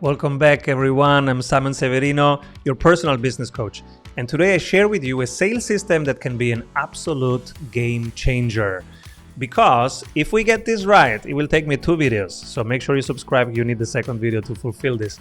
Welcome back, everyone. I'm Severino, your personal business coach. And today I share with you a sales system that can be an absolute game changer. Because if we get this right, it will take me 2 videos. So make sure you subscribe. You need the second video to fulfill this.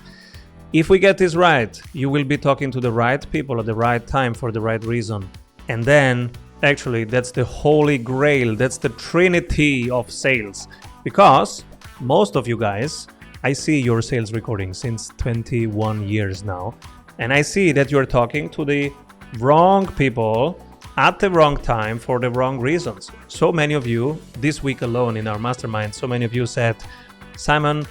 If we get this right, you will be talking to the right people at the right time for the right reason. And then, actually, that's the holy grail. That's the trinity of sales. Because most of you guys, I see your sales recording since 21 years now. And I see that you're talking to the wrong people at the wrong time for the wrong reasons. So many of you, this week alone in our mastermind, so many of you said, Simon,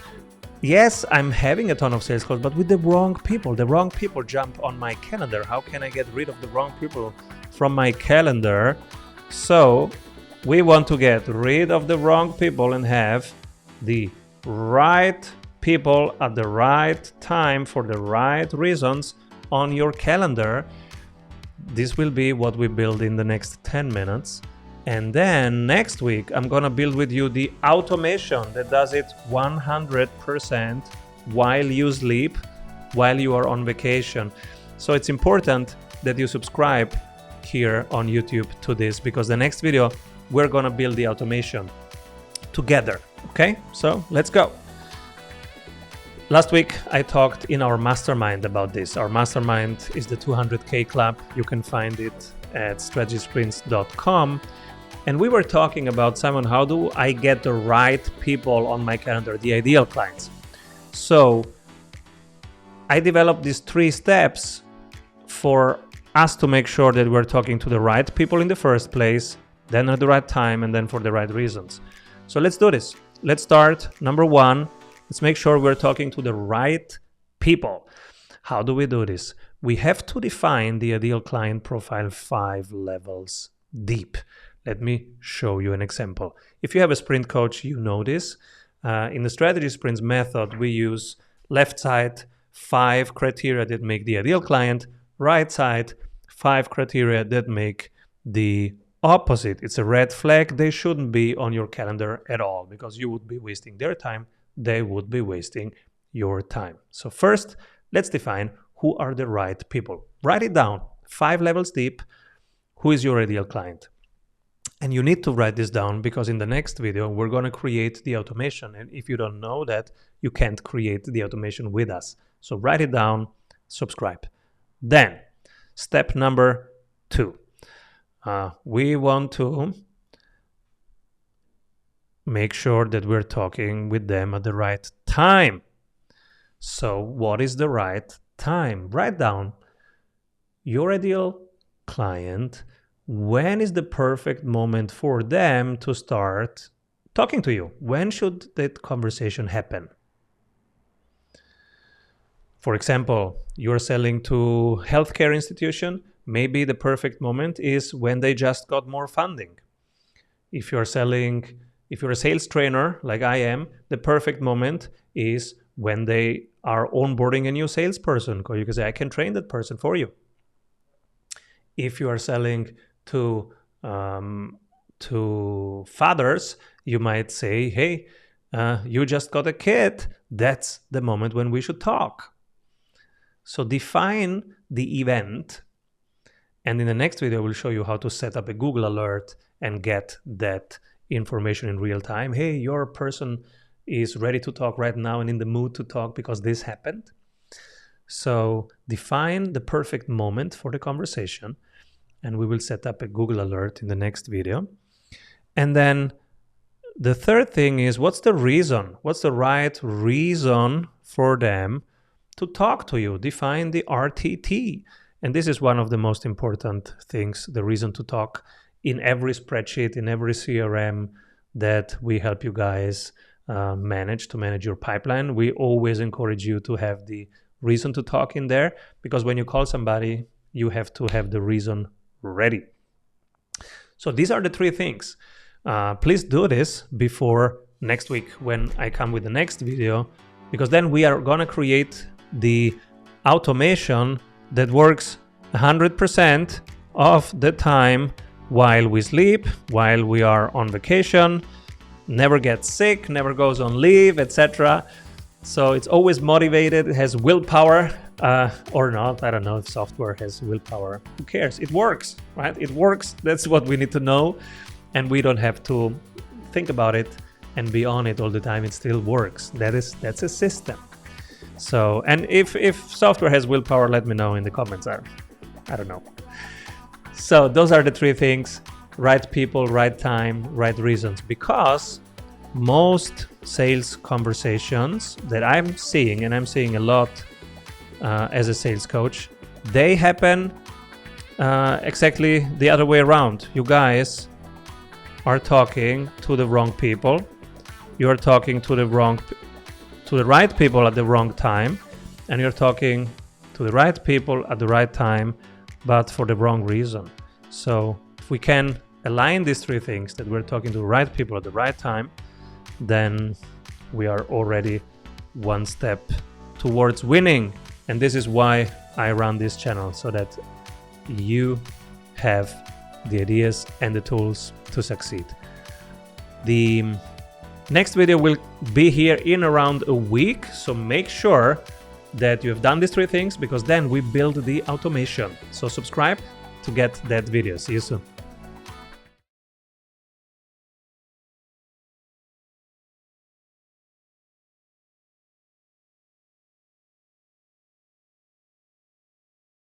yes, I'm having a ton of sales calls, but with the wrong people. The wrong people jump on my calendar. How can I get rid of the wrong people from my calendar? So we want to get rid of the wrong people and have the right people at the right time for the right reasons on your calendar. This will be what we build in the next 10 minutes. And then next week, I'm going to build with you the automation that does it 100% while you sleep, while you are on vacation. So it's important that you subscribe here on YouTube to this, because the next video, we're going to build the automation together. Okay, so let's go. Last week, I talked in our mastermind about this. Our mastermind is the 200K Club. You can find it at strategysprints.com. And we were talking about, Simon, how do I get the right people on my calendar, the ideal clients? So I developed these 3 steps for us to make sure that we're talking to the right people in the first place, then at the right time, and then for the right reasons. So let's do this. Let's start. Number 1. Let's make sure we're talking to the right people. How do we do this? We have to define the ideal client profile 5 levels deep. Let me show you an example. If you have a sprint coach, you know this. In the strategy sprints method, we use left side 5 criteria that make the ideal client, right side 5 criteria that make the opposite. It's a red flag. They shouldn't be on your calendar at all, because you would be wasting their time. They would be wasting your time. So first, let's define who are the right people. Write it down, 5 levels deep. Who is your ideal client? And you need to write this down, because in the next video, we're going to create the automation. And if you don't know that, you can't create the automation with us. So write it down, subscribe. Then, step number 2. We want to make sure that we're talking with them at the right time. So what is the right time? Write down your ideal client. When is the perfect moment for them to start talking to you? When should that conversation happen? For example, you're selling to healthcare institution. Maybe the perfect moment is when they just got more funding. If you're a sales trainer like I am, the perfect moment is when they are onboarding a new salesperson, because you can say, I can train that person for you. If you are selling to fathers, you might say, hey, you just got a kid. That's the moment when we should talk. So define the event. And in the next video, we'll show you how to set up a Google alert and get that information in real time. Hey, your person is ready to talk right now and in the mood to talk because this happened. So define the perfect moment for the conversation, and we will set up a Google alert in the next video. And then the third thing is, what's the reason? What's the right reason for them to talk to you? Define the RTT. And this is one of the most important things, the reason to talk, in every spreadsheet, in every CRM that we help you guys manage your pipeline. We always encourage you to have the reason to talk in there, because when you call somebody, you have to have the reason ready. So these are the 3 things. Please do this before next week when I come with the next video, because then we are going to create the automation that works 100% of the time while we sleep, while we are on vacation, never gets sick, never goes on leave, etc. So it's always motivated, it has willpower, or not. I don't know if software has willpower. Who cares? It works, right? It works. That's what we need to know. And we don't have to think about it and be on it all the time. It still works. That's a system. So, and if software has willpower, let me know in the comments. I don't know. So those are the 3 things: right people, right time, right reasons. Because most sales conversations that I'm seeing, and I'm seeing a lot as a sales coach, they happen exactly the other way around. You guys are talking to the wrong people. You are talking to the right people at the wrong time, and you're talking to the right people at the right time, but for the wrong reason. So if we can align these 3 things, that we're talking to the right people at the right time, then we are already one step towards winning. And this is why I run this channel, so that you have the ideas and the tools to succeed. The next video will be here in around a week, so make sure that you have done these 3 things, because then we build the automation. So subscribe to get that video. See you soon.